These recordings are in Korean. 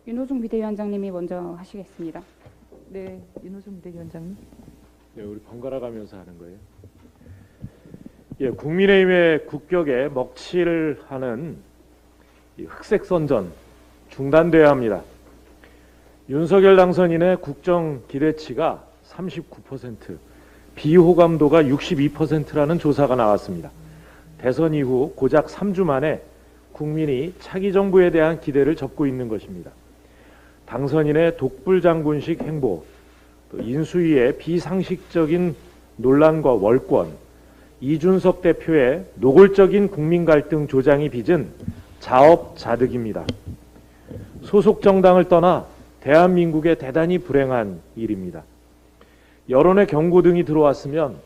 윤호중 비대위원장님이 먼저 하시겠습니다. 네, 윤호중 비대위원장님. 네, 우리 번갈아 가면서 하는 거예요. 예, 국민의힘의 국격에 먹칠을 하는 이 흑색 선전 중단돼야 합니다. 윤석열 당선인의 국정 기대치가 39%, 비호감도가 62%라는 조사가 나왔습니다. 대선 이후 고작 3주 만에 국민이 차기 정부에 대한 기대를 접고 있는 것입니다. 당선인의 독불장군식 행보, 또 인수위의 비상식적인 논란과 월권, 이준석 대표의 노골적인 국민 갈등 조장이 빚은 자업자득입니다. 소속 정당을 떠나 대한민국에 대단히 불행한 일입니다. 여론의 경고 등이 들어왔으면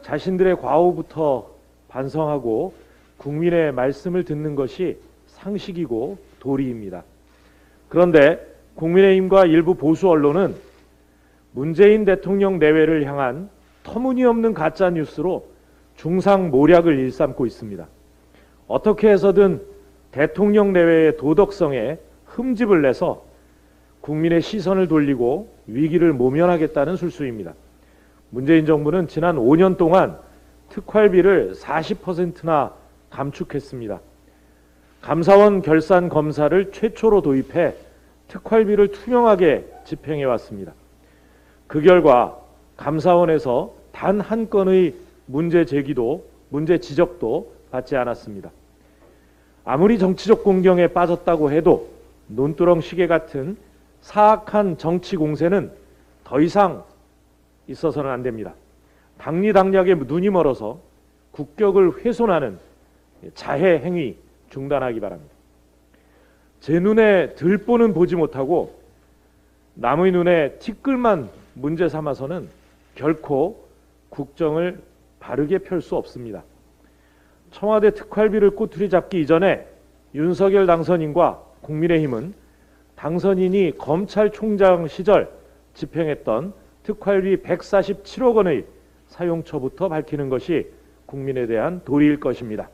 자신들의 과오부터 반성하고 국민의 말씀을 듣는 것이 상식이고 도리입니다. 그런데 국민의힘과 일부 보수 언론은 문재인 대통령 내외를 향한 터무니없는 가짜 뉴스로 중상모략을 일삼고 있습니다. 어떻게 해서든 대통령 내외의 도덕성에 흠집을 내서 국민의 시선을 돌리고 위기를 모면하겠다는 술수입니다. 문재인 정부는 지난 5년 동안 특활비를 40%나 감축했습니다. 감사원 결산 검사를 최초로 도입해 특활비를 투명하게 집행해 왔습니다. 그 결과 감사원에서 단 한 건의 문제 지적도 받지 않았습니다. 아무리 정치적 공경에 빠졌다고 해도 논두렁 시계 같은 사악한 정치 공세는 더 이상 있어서는 안 됩니다. 당리당략에 눈이 멀어서 국격을 훼손하는 자해 행위 중단하기 바랍니다. 제 눈에 들보는 보지 못하고 남의 눈에 티끌만 문제 삼아서는 결코 국정을 바르게 펼 수 없습니다. 청와대 특활비를 꼬투리 잡기 이전에 윤석열 당선인과 국민의힘은 당선인이 검찰총장 시절 집행했던 특활비 147억 원의 사용처부터 밝히는 것이 국민에 대한 도리일 것입니다.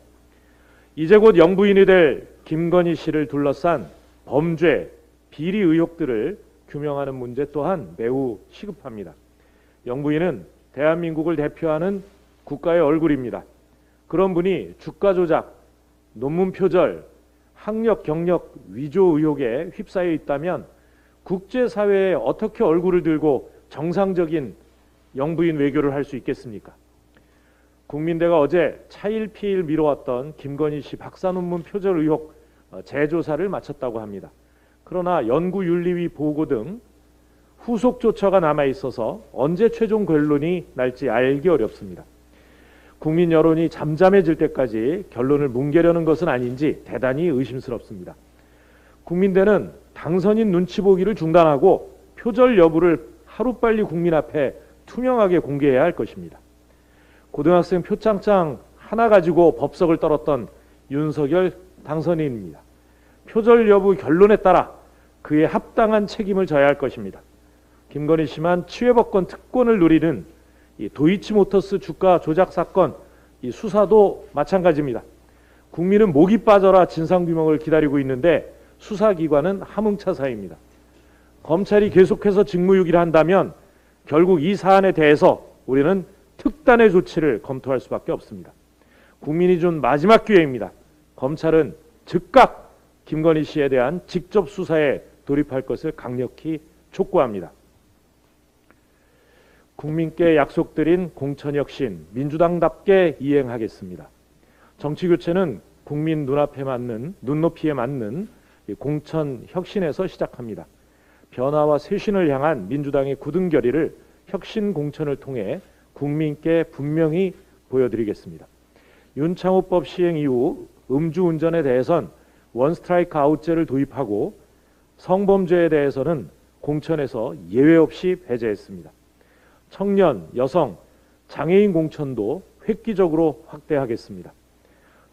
이제 곧 영부인이 될 김건희 씨를 둘러싼 범죄, 비리 의혹들을 규명하는 문제 또한 매우 시급합니다. 영부인은 대한민국을 대표하는 국가의 얼굴입니다. 그런 분이 주가 조작, 논문 표절, 학력 경력 위조 의혹에 휩싸여 있다면 국제사회에 어떻게 얼굴을 들고 정상적인 영부인 외교를 할 수 있겠습니까? 국민대가 어제 차일피일 미뤄왔던 김건희 씨 박사 논문 표절 의혹 재조사를 마쳤다고 합니다. 그러나 연구윤리위 보고 등 후속 조처가 남아 있어서 언제 최종 결론이 날지 알기 어렵습니다. 국민 여론이 잠잠해질 때까지 결론을 뭉개려는 것은 아닌지 대단히 의심스럽습니다. 국민대는 당선인 눈치 보기를 중단하고 표절 여부를 하루빨리 국민 앞에 투명하게 공개해야 할 것입니다. 고등학생 표창장 하나 가지고 법석을 떨었던 윤석열 당선인입니다. 표절 여부 결론에 따라 그의 합당한 책임을 져야 할 것입니다. 김건희 씨만 치외법권 특권을 누리는 이 도이치모터스 주가 조작 사건 이 수사도 마찬가지입니다. 국민은 목이 빠져라 진상규명을 기다리고 있는데 수사기관은 함흥차사입니다. 검찰이 계속해서 직무유기를 한다면 결국 이 사안에 대해서 우리는 특단의 조치를 검토할 수밖에 없습니다. 국민이 준 마지막 기회입니다. 검찰은 즉각 김건희 씨에 대한 직접 수사에 돌입할 것을 강력히 촉구합니다. 국민께 약속드린 공천혁신 민주당답게 이행하겠습니다. 정치교체는 국민 눈높이에 맞는 공천혁신에서 시작합니다. 변화와 쇄신을 향한 민주당의 굳은 결의를 혁신 공천을 통해 국민께 분명히 보여드리겠습니다. 윤창호법 시행 이후 음주운전에 대해선 원스트라이크 아웃제를 도입하고 성범죄에 대해서는 공천에서 예외 없이 배제했습니다. 청년, 여성, 장애인 공천도 획기적으로 확대하겠습니다.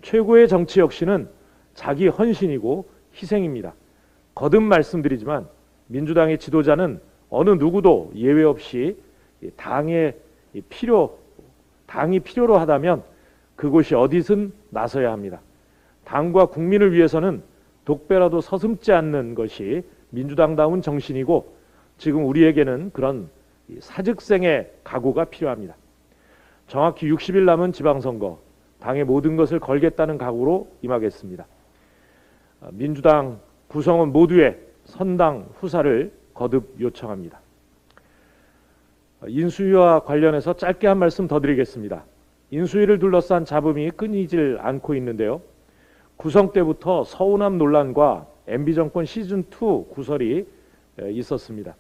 최고의 정치 혁신은 자기 헌신이고 희생입니다. 거듭 말씀드리지만 민주당의 지도자는 어느 누구도 예외 없이 당이 필요로 하다면 그곳이 어디든 나서야 합니다. 당과 국민을 위해서는 독배라도 서슴지 않는 것이 민주당다운 정신이고 지금 우리에게는 그런 사직생의 각오가 필요합니다. 정확히 60일 남은 지방선거, 당의 모든 것을 걸겠다는 각오로 임하겠습니다. 민주당 구성원 모두의 선당 후사를 거듭 요청합니다. 인수위와 관련해서 짧게 한 말씀 더 드리겠습니다. 인수위를 둘러싼 잡음이 끊이질 않고 있는데요. 구성 때부터 서운함 논란과 MB정권 시즌2 구설이 있었습니다.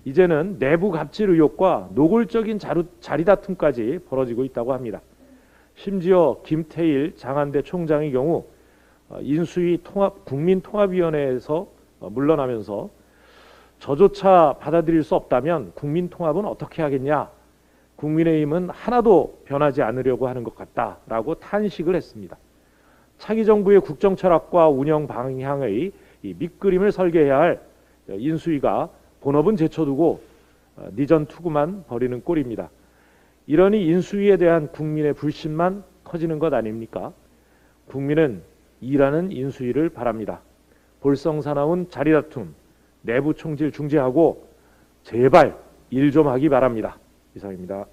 이제는 내부 갑질 의혹과 노골적인 자리 다툼까지 벌어지고 있다고 합니다. 심지어 김태일 장한대 총장의 경우 인수위 국민통합위원회에서 물러나면서 저조차 받아들일 수 없다면 국민통합은 어떻게 하겠냐, 국민의힘은 하나도 변하지 않으려고 하는 것 같다라고 탄식을 했습니다. 차기 정부의 국정 철학과 운영 방향의 이 밑그림을 설계해야 할 인수위가 본업은 제쳐두고 니전 투구만 벌이는 꼴입니다. 이러니 인수위에 대한 국민의 불신만 커지는 것 아닙니까? 국민은 일하는 인수위를 바랍니다. 볼성사나운 자리다툼, 내부 총질 중지하고 제발 일 좀 하기 바랍니다. 이상입니다.